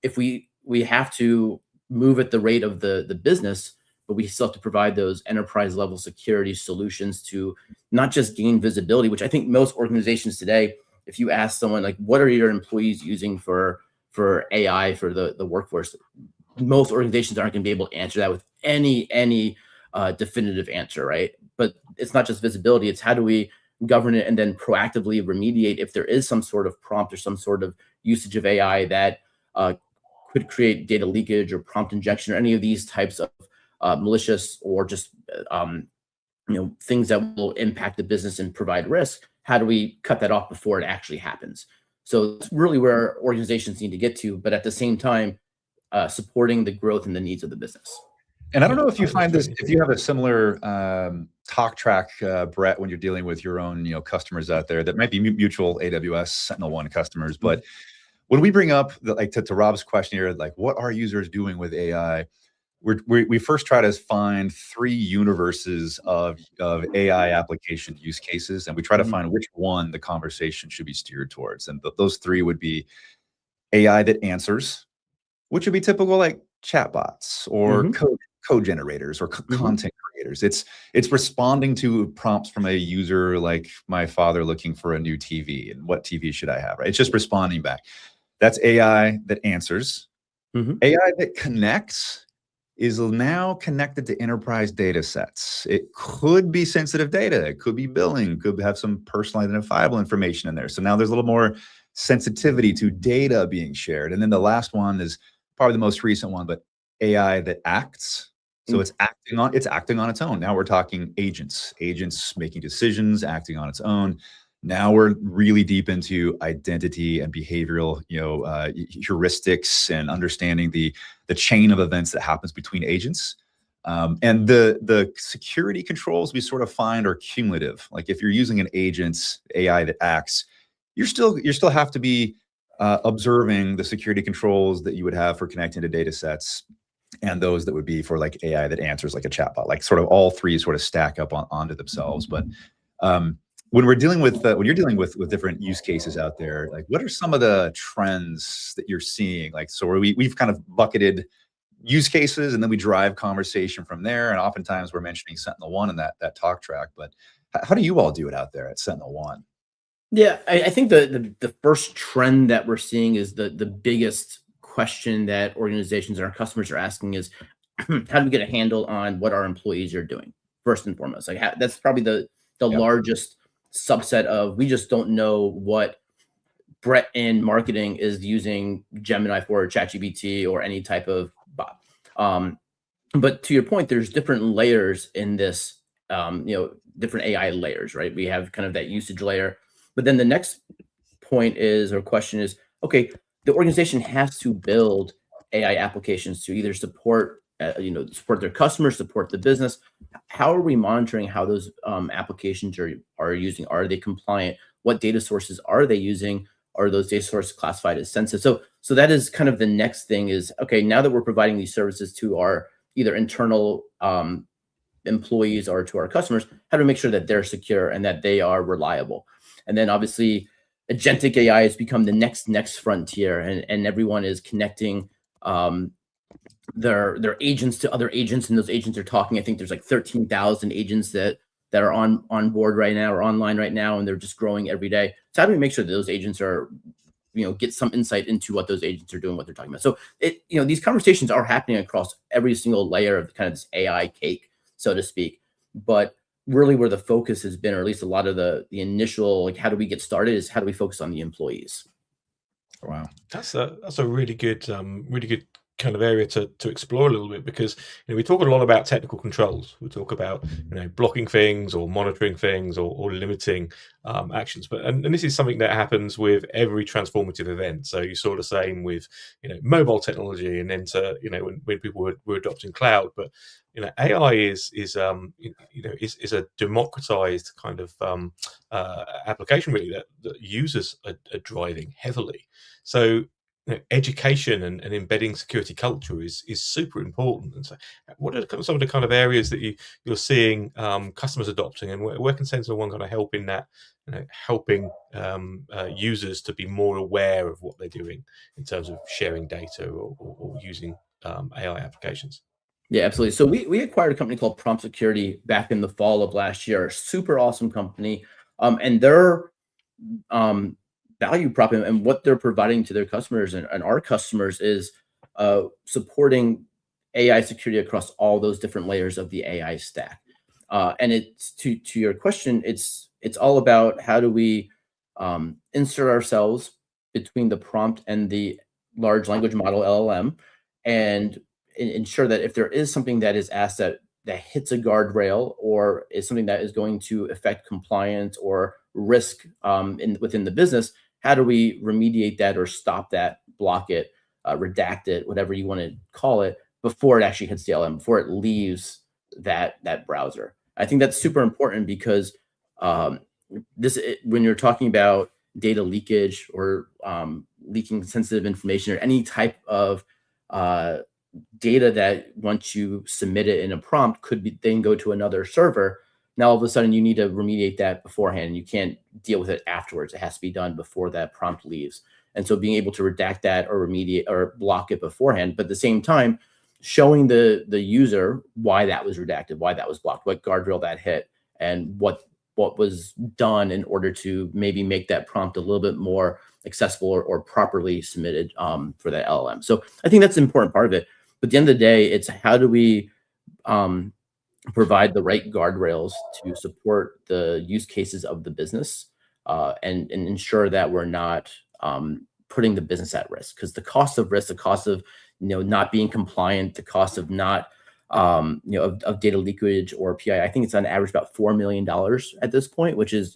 Speaker 4: if we have to move at the rate of the business, but we still have to provide those enterprise level security solutions to not just gain visibility, which I think most organizations today, if you ask someone like, what are your employees using for AI for the workforce, most organizations aren't going to be able to answer that with any definitive answer, right? But it's not just visibility, it's how do we govern it and then proactively remediate if there is some sort of prompt or some sort of usage of AI that could create data leakage or prompt injection or any of these types of malicious or just things that will impact the business and provide risk. How do we cut that off before it actually happens? So it's really where organizations need to get to, but at the same time, supporting the growth and the needs of the business.
Speaker 1: And I don't know if you
Speaker 2: That's
Speaker 1: find this,
Speaker 2: frustrating.
Speaker 1: if you have a similar talk track, Brett, when you're dealing with your own, customers out there that might be mutual AWS SentinelOne customers. But when we bring up to Rob's question here, like what are users doing with AI? We first try to find 3 universes of AI application use cases, and we try to find which one the conversation should be steered towards. And those 3 would be AI that answers, which would be typical like chatbots or code generators or content creators. It's responding to prompts from a user like my father looking for a new TV and what TV should I have, right? It's just responding back. That's AI that answers. AI that connects is now connected to enterprise data sets. It could be sensitive data. It could be billing, could have some personal identifiable information in there. So now there's a little more sensitivity to data being shared. And then the last one is probably the most recent one, but AI that acts. So it's acting on its own. Now we're talking agents making decisions, acting on its own. Now we're really deep into identity and behavioral, heuristics and understanding the chain of events that happens between agents. And the security controls we sort of find are cumulative. Like if you're using an agent AI that acts, you still have to be observing the security controls that you would have for connecting to data sets and those that would be for like AI that answers like a chatbot. Like sort of all 3 sort of stack up onto themselves. But when you're dealing with different use cases out there, like what are some of the trends that you're seeing? Like, so we've kind of bucketed use cases and then we drive conversation from there. And oftentimes we're mentioning SentinelOne in that talk track, but how do you all do it out there at SentinelOne?
Speaker 4: Yeah, I think the first trend that we're seeing is the biggest question that organizations and our customers are asking is how do we get a handle on what our employees are doing first and foremost? Like that's probably the largest subset of, we just don't know what Brett in marketing is using Gemini for, or ChatGPT or any type of bot. But to your point, there's different layers in this, different AI layers, right? We have kind of that usage layer, but then the next point is, or question is, okay, the organization has to build AI applications to either support their customers, support the business. How are we monitoring how those applications are using? Are they compliant? What data sources are they using? Are those data sources classified as sensitive? So that is kind of the next thing is, okay, now that we're providing these services to our either internal employees or to our customers, how do we make sure that they're secure and that they are reliable? And then obviously agentic AI has become the next frontier, and everyone is connecting their agents to other agents, and those agents are talking. I think there's like 13,000 agents that are on board right now or online right now, and they're just growing every day. So how do we make sure that those agents are, get some insight into what those agents are doing, what they're talking about? So these conversations are happening across every single layer of kind of this AI cake, so to speak. But really where the focus has been, or at least a lot of the initial, like, how do we get started, is how do we focus on the employees?
Speaker 1: Wow.
Speaker 2: That's a really good kind of area to explore a little bit, because we talk a lot about technical controls. We talk about blocking things or monitoring things or limiting actions, and this is something that happens with every transformative event. So you saw the same with mobile technology, and then when people were adopting cloud. But AI is a democratized kind of application really that users are driving heavily. So education and embedding security culture is super important. And so what are some of the kind of areas that you're seeing customers adopting, and where can SentinelOne kind of help in that, helping users to be more aware of what they're doing in terms of sharing data or using AI applications?
Speaker 4: Yeah, absolutely. So we acquired a company called Prompt Security back in the fall of last year. Super awesome company, and their value prop and what they're providing to their customers and our customers is supporting AI security across all those different layers of the AI stack. And it's to your question, it's all about how do we insert ourselves between the prompt and the large language model LLM, and ensure that if there is something that is asked that hits a guardrail or is something that is going to affect compliance or risk within the business, how do we remediate that or stop that, block it, redact it, whatever you want to call it, before it actually hits the LLM, before it leaves that browser. I think that's super important because when you're talking about data leakage or leaking sensitive information or any type of data that once you submit it in a prompt then go to another server. Now all of a sudden you need to remediate that beforehand. You can't deal with it afterwards. It has to be done before that prompt leaves. And so being able to redact that or remediate or block it beforehand, but at the same time, showing the user why that was redacted, why that was blocked, what guardrail that hit, and what was done in order to maybe make that prompt a little bit more accessible or properly submitted for that LLM. So I think that's an important part of it. But at the end of the day, it's how do we provide the right guardrails to support the use cases of the business and ensure that we're not putting the business at risk, because the cost of risk, the cost of not being compliant, the cost of not of data leakage or PI, I think it's on average about $4 million at this point, which is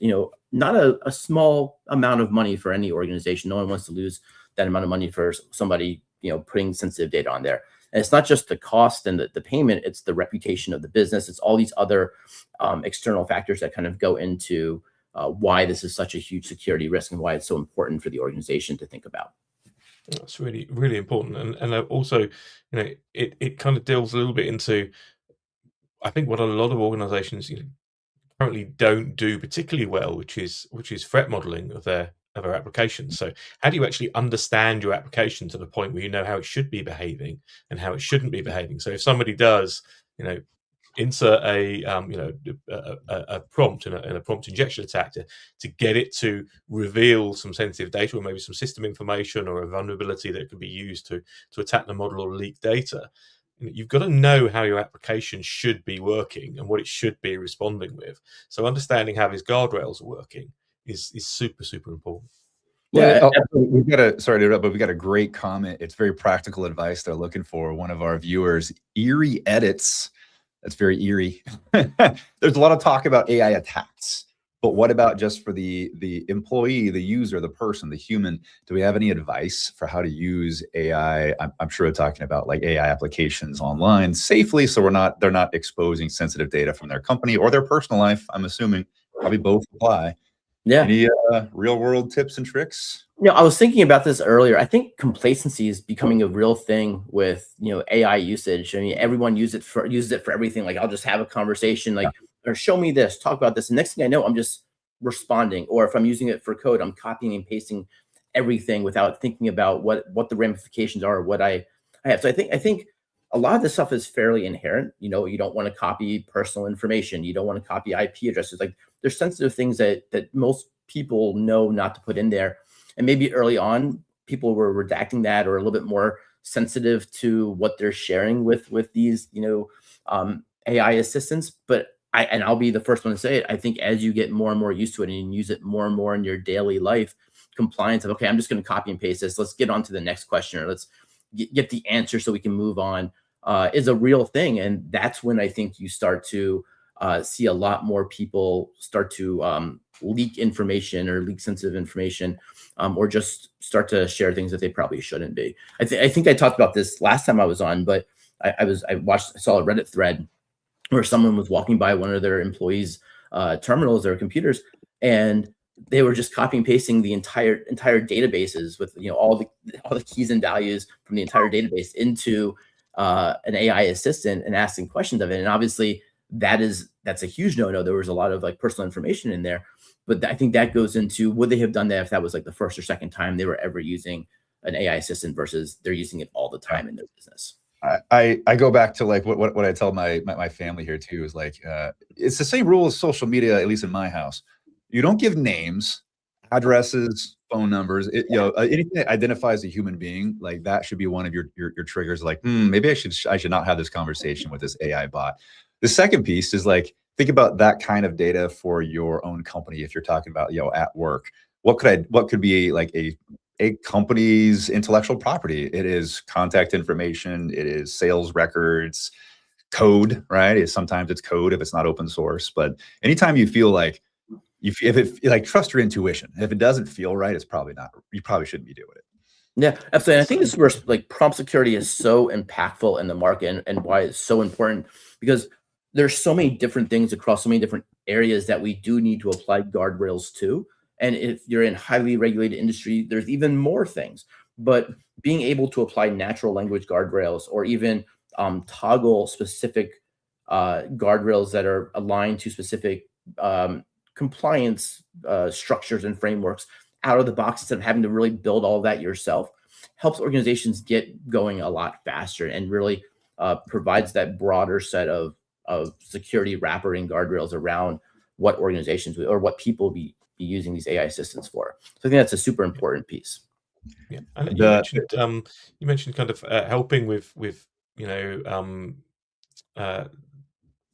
Speaker 4: not a small amount of money for any organization. No one wants to lose that amount of money for somebody putting sensitive data on there. And it's not just the cost and the payment, it's the reputation of the business. It's all these other external factors that kind of go into why this is such a huge security risk and why it's so important for the organization to think about.
Speaker 2: That's really, really important. And also, it kind of delves a little bit into, I think, what a lot of organizations currently don't do particularly well, which is threat modeling of their applications. So how do you actually understand your application to the point where you know how it should be behaving and how it shouldn't be behaving? So if somebody does, insert a prompt in a prompt injection attack to get it to reveal some sensitive data or maybe some system information or a vulnerability that could be used to attack the model or leak data, you've got to know how your application should be working and what it should be responding with. So understanding how these guardrails are working is super, super important.
Speaker 1: Yeah, we've got a great comment. It's very practical advice they're looking for. One of our viewers, Eerie Edits. That's very eerie. There's a lot of talk about AI attacks, but what about just for the employee, the user, the person, the human? Do we have any advice for how to use AI? I'm sure we're talking about like AI applications online safely, so they're not exposing sensitive data from their company or their personal life. I'm assuming probably both apply.
Speaker 4: Yeah.
Speaker 1: Any real world tips and tricks?
Speaker 4: I was thinking about this earlier. I think complacency is becoming a real thing with AI usage. I mean, everyone uses it for everything. Like, I'll just have a conversation, or show me this, talk about this. And next thing I know, I'm just responding. Or if I'm using it for code, I'm copying and pasting everything without thinking about what the ramifications are, or what I have. So I think a lot of this stuff is fairly inherent. You don't want to copy personal information. You don't want to copy IP addresses. Like, there's sensitive things that most people know not to put in there. And maybe early on, people were redacting that or a little bit more sensitive to what they're sharing with these, AI assistants. But I'll be the first one to say it. I think as you get more and more used to it and you use it more and more in your daily life, compliance of, okay, I'm just going to copy and paste this. Let's get on to the next question, or let's get the answer so we can move on, is a real thing. And that's when I think you start to see a lot more people start to leak information or leak sensitive information, or just start to share things that they probably shouldn't be. I think I talked about this last time I was on, but I saw a Reddit thread where someone was walking by one of their employees' terminals or computers, and they were just copying and pasting the entire databases with all the keys and values from the entire database into an AI assistant and asking questions of it. And obviously that's a huge no-no. There was a lot of personal information in there, but I think that goes into, would they have done that if that was the first or second time they were ever using an AI assistant versus they're using it all the time in their business.
Speaker 1: I go back to what I tell my family here too, is it's the same rule as social media, at least in my house. You don't give names, addresses, phone numbers. Anything that identifies a human being, that should be one of your triggers. Maybe I should not have this conversation with this AI bot. The second piece is think about that kind of data for your own company. If you're talking about at work, what could be a company's intellectual property? It is contact information. It is sales records, code, right? Sometimes it's code if it's not open source. But anytime you feel if it trust your intuition. If it doesn't feel right, it's probably not. You probably shouldn't be doing it.
Speaker 4: Yeah, absolutely. And I think this is where like prompt security is so impactful in the market, and why it's so important, because there's so many different things across so many different areas that we do need to apply guardrails to. And if you're in highly regulated industry, there's even more things. But being able to apply natural language guardrails, or even toggle specific guardrails that are aligned to specific compliance structures and frameworks out of the box, instead of having to really build all of that yourself, helps organizations get going a lot faster, and really provides that broader set of security wrapper and guardrails around what organizations or what people be using these AI assistants for. So I think that's a super important piece.
Speaker 2: Yeah, and you mentioned kind of helping with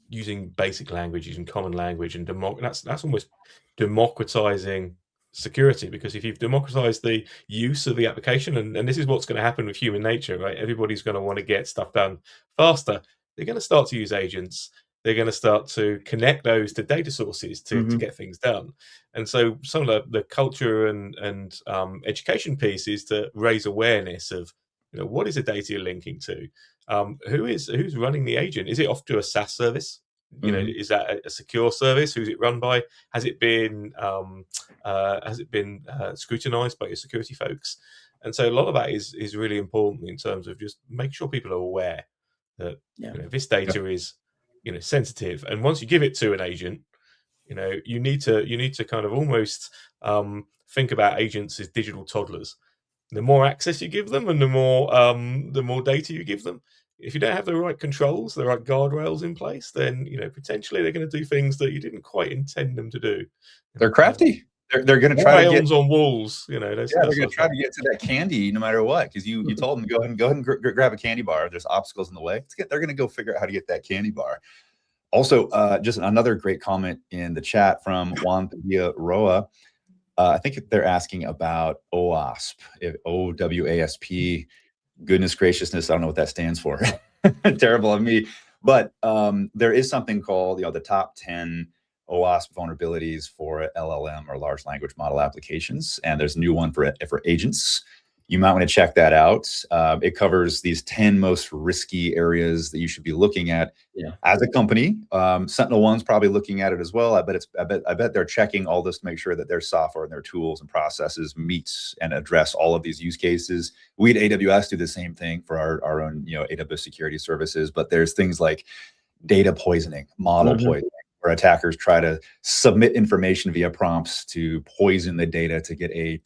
Speaker 2: using basic language, using common language, and that's almost democratizing security, because if you've democratized the use of the application, and this is what's going to happen with human nature, right? Everybody's going to want to get stuff done faster. They're going to start to use agents. They're going to start to connect those to data sources to get things done. And so some of the culture and education piece is to raise awareness of, what is the data you're linking to? Who's running the agent? Is it off to a SaaS service? Is that a secure service? Who's it run by? Has it been scrutinized by your security folks? And so a lot of that is really important in terms of just make sure people are aware that this data is sensitive. And once you give it to an agent, you need to kind of almost think about agents as digital toddlers. The more access you give them, and the more data you give them, if you don't have the right controls, the right guardrails in place, then potentially they're going to do things that you didn't quite intend them to do.
Speaker 1: They're crafty. They're going to try to get
Speaker 2: on walls.
Speaker 1: they're going to try to get to that candy no matter what, because you told them go ahead and grab a candy bar. There's obstacles in the way. They're going to go figure out how to get that candy bar. Also, just another great comment in the chat from Juan Padilla Roa. I think they're asking about OWASP, OWASP. Goodness graciousness, I don't know what that stands for. Terrible of me. But there is something called, the top 10 OWASP vulnerabilities for LLM, or large language model applications. And there's a new one for agents. You might want to check that out. It covers these 10 most risky areas that you should be looking at as a company. SentinelOne's probably looking at it as well. I bet they're checking all this to make sure that their software and their tools and processes meets and address all of these use cases. We at AWS do the same thing for our own AWS security services. But there's things like data poisoning, model poisoning, where attackers try to submit information via prompts to poison the data to get a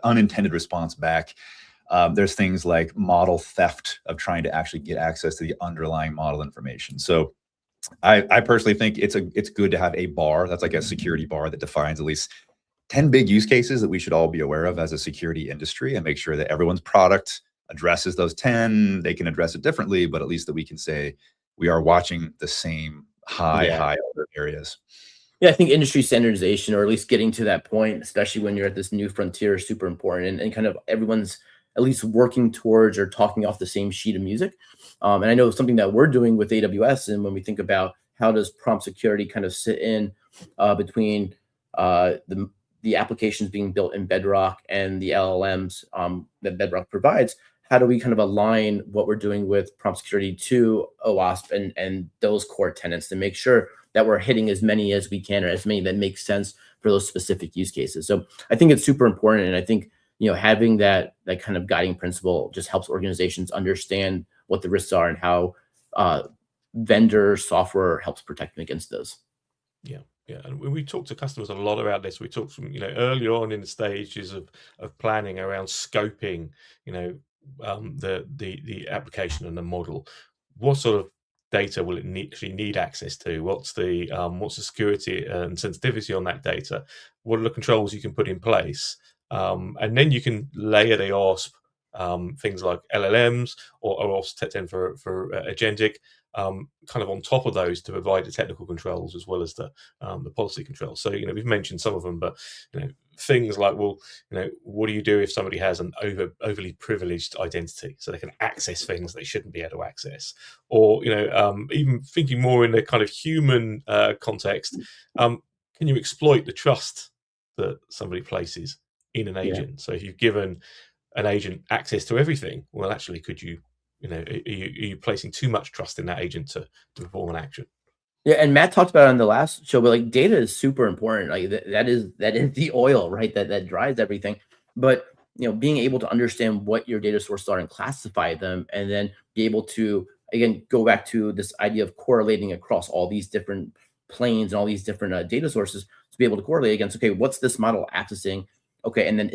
Speaker 1: unintended response back. There's things like model theft, of trying to actually get access to the underlying model information. So I personally think it's good to have a bar that's like a security bar that defines at least 10 big use cases that we should all be aware of as a security industry, and make sure that everyone's product addresses those 10. They can address it differently, but at least that we can say we are watching the same high other areas.
Speaker 4: Yeah, I think industry standardization, or at least getting to that point, especially when you're at this new frontier, is super important, and kind of everyone's at least working towards or talking off the same sheet of music. And I know something that we're doing with AWS, and when we think about how does prompt security kind of sit in between the applications being built in Bedrock and the LLMs that Bedrock provides, how do we kind of align what we're doing with prompt security to OWASP and those core tenets, to make sure that we're hitting as many as we can, or as many that make sense for those specific use cases. So I think it's super important. And I think, having that kind of guiding principle just helps organizations understand what the risks are, and how vendor software helps protect them against those.
Speaker 2: Yeah. And we talk to customers a lot about this. We talked from, early on in the stages of planning around scoping, the application and the model. What sort of data will it need access to? What's the security and sensitivity on that data? What are the controls you can put in place? And then you can layer the OWASP, things like LLMs or OWASP 10 for agentic, kind of on top of those, to provide the technical controls as well as the policy controls. So we've mentioned some of them, but things like, what do you do if somebody has an overly privileged identity, so they can access things they shouldn't be able to access? Or even thinking more in the kind of human context, can you exploit the trust that somebody places in an agent. So if you've given an agent access to everything, well, actually, could you, are you placing too much trust in that agent to perform an action?
Speaker 4: Yeah, and Matt talked about it on the last show, but like data is super important. Like that is the oil, right? That drives everything. But being able to understand what your data sources are and classify them, and then be able to again go back to this idea of correlating across all these different planes and all these different data sources to be able to correlate against. Okay, what's this model accessing? Okay, and then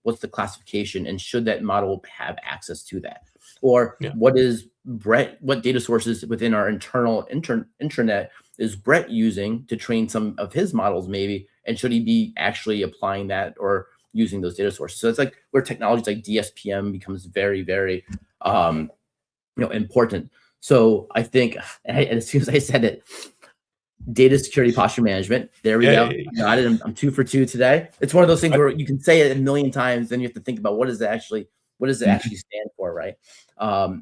Speaker 4: what's the classification, and should that model have access to that? Or what data sources within our internal intranet is Brett using to train some of his models maybe, and should he be actually applying that or using those data sources? So it's like where technologies like DSPM becomes very, very important. So I think as soon as I said it, data security posture management. There we go. Got it. I'm 2 for 2 today. It's one of those things where you can say it a million times, then you have to think about what does it actually stand for, right? So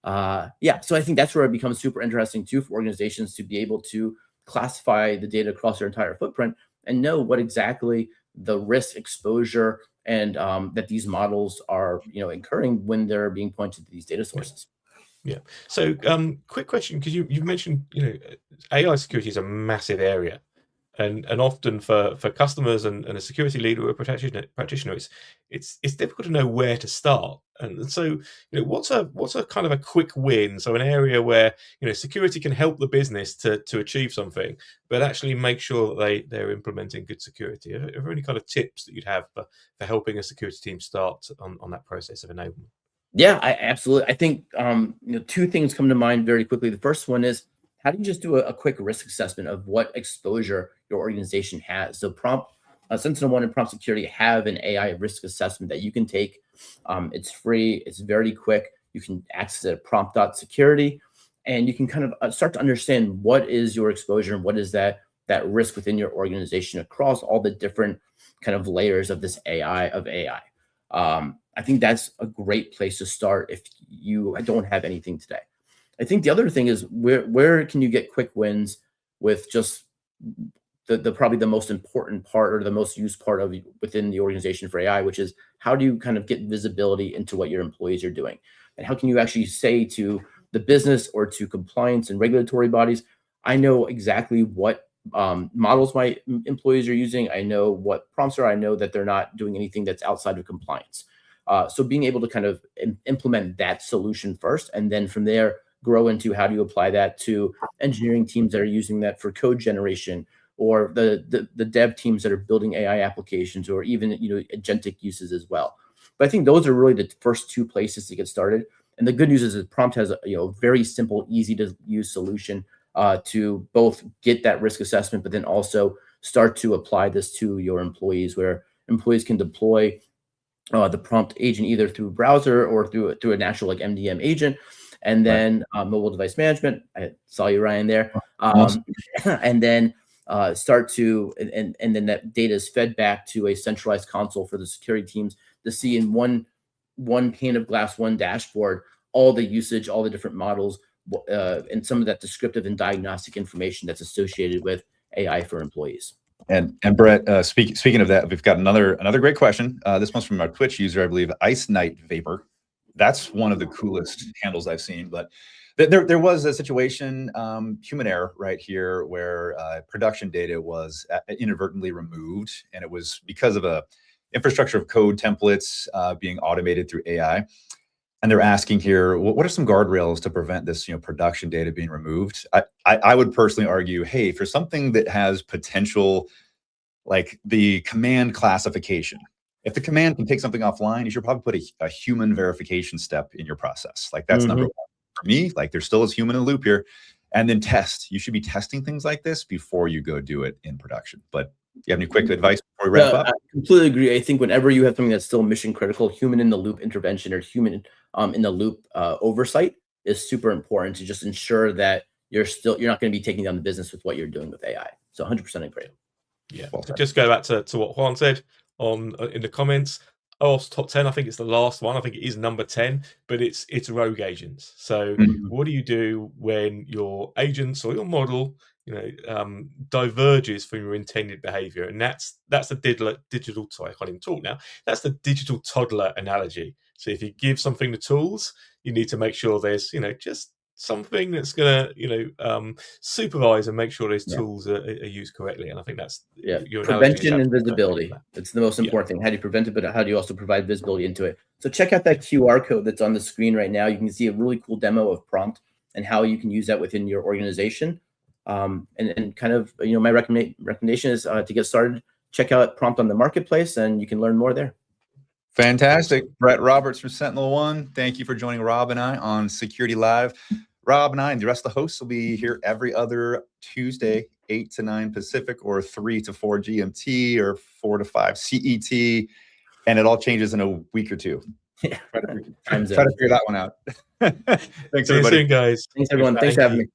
Speaker 4: I think that's where it becomes super interesting too for organizations to be able to classify the data across their entire footprint and know what exactly the risk exposure and that these models are incurring when they're being pointed to these data sources.
Speaker 2: Yeah. So, quick question, because you've mentioned, AI security is a massive area, and often for customers and a security leader or a practitioner, it's difficult to know where to start. And so, what's a kind of a quick win? So an area where security can help the business to achieve something, but actually make sure that they're implementing good security. Are there any kind of tips that you'd have for helping a security team start on that process of enablement?
Speaker 4: Yeah, absolutely. I think 2 things come to mind very quickly. The first one is, how do you just do a quick risk assessment of what exposure your organization has? So SentinelOne and Prompt Security have an AI risk assessment that you can take. It's free. It's very quick. You can access it at prompt.security, and you can kind of start to understand what is your exposure and what is that risk within your organization across all the different kind of layers of this AI. I think that's a great place to start if you don't have anything today. I think the other thing is where can you get quick wins with just the probably the most important part or the most used part of within the organization for AI, which is how do you kind of get visibility into what your employees are doing, and how can you actually say to the business or to compliance and regulatory bodies, I know exactly what models my employees are using. I know what prompts are. I know that they're not doing anything that's outside of compliance. So being able to kind of implement that solution first, and then from there grow into how do you apply that to engineering teams that are using that for code generation, or the dev teams that are building AI applications, or even agentic uses as well. But I think those are really the first 2 places to get started. And the good news is that Prompt has a very simple, easy to use solution to both get that risk assessment, but then also start to apply this to your employees, where employees can deploy the prompt agent either through browser or through a natural like MDM agent, and then mobile device management. I saw you, Ryan, there. And then start to and then that data is fed back to a centralized console for the security teams to see in one pane of glass, one dashboard, all the usage, all the different models, and some of that descriptive and diagnostic information that's associated with AI for employees.
Speaker 1: And Brett, speaking of that, we've got another great question. This one's from our Twitch user, I believe, Ice Night Vapor. That's one of the coolest handles I've seen. But there was a situation, human error right here, where production data was inadvertently removed, and it was because of a infrastructure of code templates being automated through AI. And they're asking here, what are some guardrails to prevent this, production data being removed? I would personally argue, hey, for something that has potential, like the command classification, if the command can take something offline, you should probably put a human verification step in your process. Like that's number 1 for me. Like there still is human in the loop here. And then test. You should be testing things like this before you go do it in production. But you have any quick advice before we wrap up?
Speaker 4: I completely agree. I think whenever you have something that's still mission critical, human in the loop intervention or human in the loop oversight is super important to just ensure that you're not going to be taking down the business with what you're doing with AI. So 100% agree.
Speaker 2: Yeah. Well, just go back to what Juan said in the comments. OWASP top 10. I think it's the last one. I think it is number 10, but it's rogue agents. So what do you do when your agents or your model, diverges from your intended behavior? And that's the digital. Sorry, I can't even talk now. That's the digital toddler analogy. So if you give something the tools, you need to make sure there's, just something that's going to, supervise and make sure those tools are used correctly. And I think that's your
Speaker 4: prevention and visibility. It's the most important thing. How do you prevent it, but how do you also provide visibility into it? So check out that QR code that's on the screen right now. You can see a really cool demo of Prompt and how you can use that within your organization. And kind of, my recommendation is to get started, check out Prompt on the marketplace, and you can learn more there.
Speaker 1: Fantastic. Brett Roberts from SentinelOne. Thank you for joining Rob and I on Security Live. Rob and I and the rest of the hosts will be here every other Tuesday, 8 to 9 Pacific, or 3 to 4 GMT, or 4 to 5 CET. And it all changes in a week or two.
Speaker 4: Yeah.
Speaker 1: Try to figure that one out. Thanks,
Speaker 2: See you
Speaker 1: everybody.
Speaker 2: soon, guys.
Speaker 4: Thanks, everyone. Thanks for having me.